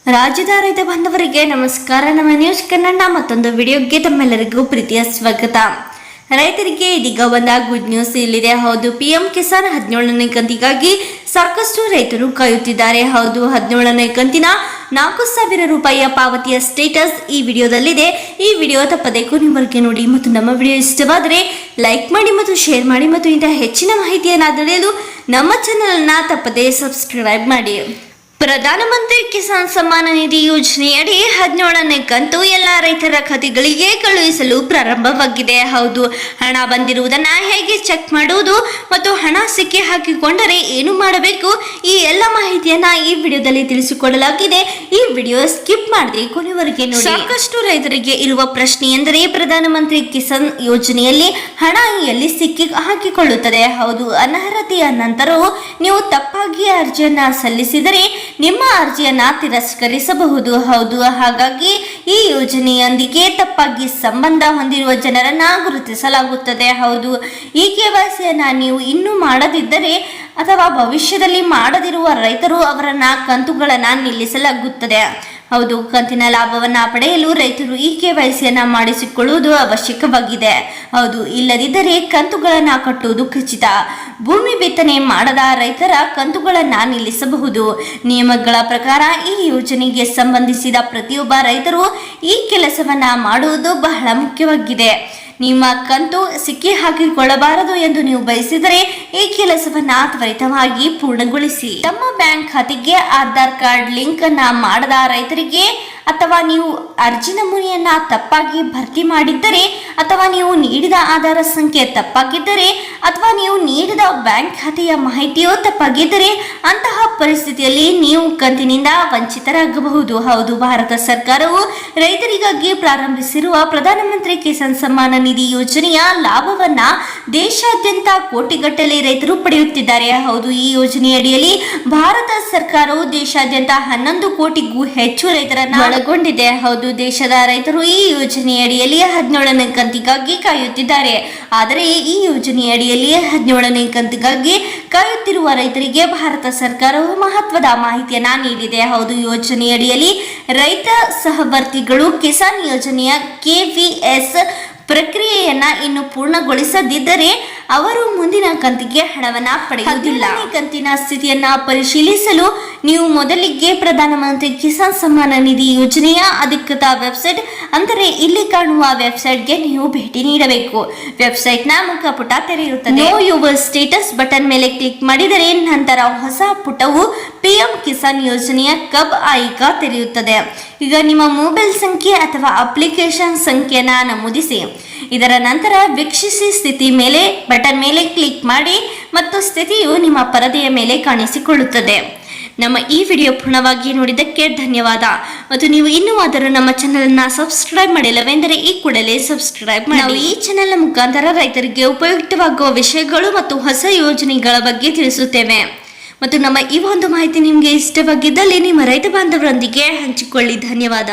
ರಾಜ್ಯದ ರೈತ ಬಾಂಧವರಿಗೆ ನಮಸ್ಕಾರ. ನಮ್ಮ ನ್ಯೂಸ್ ಕನ್ನಡ ಮತ್ತೊಂದು ವಿಡಿಯೋಗೆ ತಮ್ಮೆಲ್ಲರಿಗೂ ಪ್ರೀತಿಯ ಸ್ವಾಗತ. ರೈತರಿಗೆ ಇದೀಗ ಒಂದ ಗುಡ್ ನ್ಯೂಸ್ ಇಲ್ಲಿದೆ. ಹೌದು, ಪಿಎಂ ಕಿಸಾನ್ 17ನೇ ಕಂತಿಗಾಗಿ ಸಾಕಷ್ಟು ರೈತರು ಕಾಯುತ್ತಿದ್ದಾರೆ. ಹೌದು, 17ನೇ ಕಂತಿನ 4,000 ರೂಪಾಯಿಯ ಪಾವತಿಯ ಸ್ಟೇಟಸ್ ಈ ವಿಡಿಯೋದಲ್ಲಿದೆ. ಈ ವಿಡಿಯೋ ತಪ್ಪದೆ ಕೊನೆವರೆಗೆ ನೋಡಿ ಮತ್ತು ನಮ್ಮ ವಿಡಿಯೋ ಇಷ್ಟವಾದರೆ ಲೈಕ್ ಮಾಡಿ ಮತ್ತು ಶೇರ್ ಮಾಡಿ ಮತ್ತು ಇಂತಹ ಹೆಚ್ಚಿನ ಮಾಹಿತಿಯನ್ನು ತಿಳಿಯಲು ನಮ್ಮ ಚಾನೆಲ್ ತಪ್ಪದೆ ಸಬ್ಸ್ಕ್ರೈಬ್ ಮಾಡಿ. ಪ್ರಧಾನಮಂತ್ರಿ ಕಿಸಾನ್ ಸಮ್ಮಾನ ನಿಧಿ ಯೋಜನೆಯಡಿ 17ನೇ ಕಂತು ಎಲ್ಲ ರೈತರ ಖಾತೆಗಳಿಗೆ ಕಳುಹಿಸಲು ಪ್ರಾರಂಭವಾಗಿದೆ. ಹೌದು, ಹಣ ಬಂದಿರುವುದನ್ನು ಹೇಗೆ ಚೆಕ್ ಮಾಡುವುದು ಮತ್ತು ಹಣ ಸಿಕ್ಕಿ ಹಾಕಿಕೊಂಡರೆ ಏನು ಮಾಡಬೇಕು, ಈ ಎಲ್ಲ ಮಾಹಿತಿಯನ್ನ ಈ ವಿಡಿಯೋದಲ್ಲಿ ತಿಳಿಸಿಕೊಡಲಾಗಿದೆ. ಈ ವಿಡಿಯೋ ಸ್ಕಿಪ್ ಮಾಡದೆ ಕೊನೆವರೆಗೆ ನೋಡಿ. ಸಾಕಷ್ಟು ರೈತರಿಗೆ ಇರುವ ಪ್ರಶ್ನೆ ಎಂದರೆ ಪ್ರಧಾನಮಂತ್ರಿ ಕಿಸಾನ್ ಯೋಜನೆಯಲ್ಲಿ ಹಣ ಎಲ್ಲಿ ಸಿಕ್ಕಿ ಹಾಕಿಕೊಳ್ಳುತ್ತದೆ. ಹೌದು, ಅನರ್ಹತೆಯ ನಂತರವೂ ನೀವು ತಪ್ಪಾಗಿ ಅರ್ಜಿಯನ್ನ ಸಲ್ಲಿಸಿದರೆ ನಿಮ್ಮ ಅರ್ಜಿಯನ್ನ ತಿರಸ್ಕರಿಸಬಹುದು. ಹೌದು, ಹಾಗಾಗಿ ಈ ಯೋಜನೆಯೊಂದಿಗೆ ತಪ್ಪಾಗಿ ಸಂಬಂಧ ಹೊಂದಿರುವ ಜನರನ್ನ ಗುರುತಿಸಲಾಗುತ್ತದೆ. ಹೌದು, ಈ KYCಯನ್ನ ನೀವು ಇನ್ನೂ ಮಾಡದಿದ್ದರೆ ಅಥವಾ ಭವಿಷ್ಯದಲ್ಲಿ ಮಾಡದಿರುವ ರೈತರು ಅವರನ್ನ ಕಂತುಗಳನ್ನ ನಿಲ್ಲಿಸಲಾಗುತ್ತದೆ. ಹೌದು, ಕಂತಿನ ಲಾಭವನ್ನ ಪಡೆಯಲು ರೈತರು ಈ KYCಯನ್ನ ಮಾಡಿಸಿಕೊಳ್ಳುವುದು ಅವಶ್ಯಕವಾಗಿದೆ. ಹೌದು, ಇಲ್ಲದಿದ್ದರೆ ಕಂತುಗಳನ್ನ ಕಟ್ಟುವುದು ಖಚಿತ. ಭೂಮಿ ಬಿತ್ತನೆ ಮಾಡದ ರೈತರ ಕಂತುಗಳನ್ನ ನಿಲ್ಲಿಸಬಹುದು. ನಿಯಮಗಳ ಪ್ರಕಾರ ಈ ಯೋಜನೆಗೆ ಸಂಬಂಧಿಸಿದ ಪ್ರತಿಯೊಬ್ಬ ರೈತರು ಈ ಕೆಲಸವನ್ನ ಮಾಡುವುದು ಬಹಳ ಮುಖ್ಯವಾಗಿದೆ. ನಿಮ್ಮ ಕಂತು ಸಿಕ್ಕಿ ಹಾಕಿಕೊಳ್ಳಬಾರದು ಎಂದು ನೀವು ಬಯಸಿದರೆ ಈ ಕೆಲಸವನ್ನ ತ್ವರಿತವಾಗಿ ಪೂರ್ಣಗೊಳಿಸಿ. ತಮ್ಮ ಬ್ಯಾಂಕ್ ಖಾತೆಗೆ ಆಧಾರ್ ಕಾರ್ಡ್ ಲಿಂಕ್ ಅನ್ನ ಮಾಡದ ರೈತರಿಗೆ ಅಥವಾ ನೀವು ಅರ್ಜಿ ನಮೂನೆಯನ್ನ ತಪ್ಪಾಗಿ ಭರ್ತಿ ಮಾಡಿದ್ದರೆ ಅಥವಾ ನೀವು ನೀಡಿದ ಆಧಾರ ಸಂಖ್ಯೆ ತಪ್ಪಾಗಿದ್ದರೆ ಅಥವಾ ನೀವು ನೀಡಿದ ಬ್ಯಾಂಕ್ ಖಾತೆಯ ಮಾಹಿತಿಯು ತಪ್ಪಾಗಿದ್ದರೆ ಅಂತಹ ಪರಿಸ್ಥಿತಿಯಲ್ಲಿ ನೀವು ಕಂತಿನಿಂದ ವಂಚಿತರಾಗಬಹುದು. ಹೌದು, ಭಾರತ ಸರ್ಕಾರವು ರೈತರಿಗಾಗಿ ಪ್ರಾರಂಭಿಸಿರುವ ಪ್ರಧಾನಮಂತ್ರಿ ಕಿಸಾನ್ ಸಮ್ಮಾನ ನಿಧಿ ಯೋಜನೆಯ ಲಾಭವನ್ನ ದೇಶಾದ್ಯಂತ ಕೋಟಿಗಟ್ಟಲೆ ರೈತರು ಪಡೆಯುತ್ತಿದ್ದಾರೆ. ಹೌದು, ಈ ಯೋಜನೆಯಡಿಯಲ್ಲಿ ಭಾರತ ಸರ್ಕಾರವು ದೇಶಾದ್ಯಂತ 11 ಕೋಟಿಗೂ ಹೆಚ್ಚು ರೈತರನ್ನ ಒಳಗೊಂಡಿದೆ. ಹೌದು, ದೇಶದ ರೈತರು ಈ ಯೋಜನೆಯಡಿಯಲ್ಲಿ 17ನೇ ಕಂತಿಗಾಗಿ ಕಾಯುತ್ತಿದ್ದಾರೆ. ಆದರೆ ಈ ಯೋಜನೆಯಡಿಯಲ್ಲಿ 17ನೇ ಕಂತಿಗಾಗಿ ಕಾಯುತ್ತಿರುವ ರೈತರಿಗೆ ಭಾರತ ಸರ್ಕಾರವು ಮಹತ್ವದ ಮಾಹಿತಿಯನ್ನ ನೀಡಿದೆ. ಹೌದು, ಯೋಜನೆಯಡಿಯಲ್ಲಿ ರೈತ ಸಹವರ್ತಿಗಳು ಕಿಸಾನ್ ಯೋಜನೆಯ KVS ಪ್ರಕ್ರಿಯೆಯನ್ನ ಇನ್ನು ಪೂರ್ಣಗೊಳಿಸದಿದ್ದರೆ ಅವರು ಮುಂದಿನ ಕಂತಿಗೆ ಹಣವನ್ನ ಪಡೆಯುವುದಿಲ್ಲ. ಕಂತಿನ ಸ್ಥಿತಿಯನ್ನ ಪರಿಶೀಲಿಸಲು ನೀವು ಮೊದಲಿಗೆ ಪ್ರಧಾನಮಂತ್ರಿ ಕಿಸಾನ್ ಸಮ್ಮಾನ ನಿಧಿ ಯೋಜನೆಯ ಅಧಿಕೃತ ವೆಬ್ಸೈಟ್ ಅಂದರೆ ಇಲ್ಲಿ ಕಾಣುವ ವೆಬ್ಸೈಟ್ಗೆ ನೀವು ಭೇಟಿ ನೀಡಬೇಕು. ವೆಬ್ಸೈಟ್ನ ಮುಖಪುಟ ತೆರೆಯುತ್ತದೆ. ನೋ ಯುವರ್ ಸ್ಟೇಟಸ್ ಬಟನ್ ಮೇಲೆ ಕ್ಲಿಕ್ ಮಾಡಿದರೆ ನಂತರ ಹೊಸ ಪುಟವು PM ಕಿಸಾನ್ ಯೋಜನೆಯ ಕಬ್ ಆಯ್ಕೆ ತೆರೆಯುತ್ತದೆ. ಈಗ ನಿಮ್ಮ ಮೊಬೈಲ್ ಸಂಖ್ಯೆ ಅಥವಾ ಅಪ್ಲಿಕೇಶನ್ ಸಂಖ್ಯೆನ ನಮೂದಿಸಿ. ಇದರ ನಂತರ ವೀಕ್ಷಿಸಿ ಸ್ಥಿತಿ ಮೇಲೆ ಬಟನ್ ಮೇಲೆ ಕ್ಲಿಕ್ ಮಾಡಿ ಮತ್ತು ಸ್ಥಿತಿಯು ನಿಮ್ಮ ಪರದೆಯ ಮೇಲೆ ಕಾಣಿಸಿಕೊಳ್ಳುತ್ತದೆ. ನಮ್ಮ ಈ ವಿಡಿಯೋ ಪೂರ್ಣವಾಗಿ ನೋಡಿದ್ದಕ್ಕೆ ಧನ್ಯವಾದ. ಮತ್ತು ನೀವು ಇನ್ನೂ ಆದರೂ ನಮ್ಮ ಚಾನೆಲ್ ಸಬ್ಸ್ಕ್ರೈಬ್ ಮಾಡಿಲ್ಲವೆಂದರೆ ಈ ಕೂಡಲೇ ಸಬ್ಸ್ಕ್ರೈಬ್ ಮಾಡಿ. ನಾವು ಈ ಚಾನೆಲ್ ಮುಖಾಂತರ ರೈತರಿಗೆ ಉಪಯುಕ್ತವಾಗುವ ವಿಷಯಗಳು ಮತ್ತು ಹೊಸ ಯೋಜನೆಗಳ ಬಗ್ಗೆ ತಿಳಿಸುತ್ತೇವೆ. ಮತ್ತು ನಮ್ಮ ಈ ಒಂದು ಮಾಹಿತಿ ನಿಮಗೆ ಇಷ್ಟವಾಗಿದ್ದಲ್ಲಿ ನಿಮ್ಮ ರೈತ ಬಾಂಧವರೊಂದಿಗೆ ಹಂಚಿಕೊಳ್ಳಿ. ಧನ್ಯವಾದ.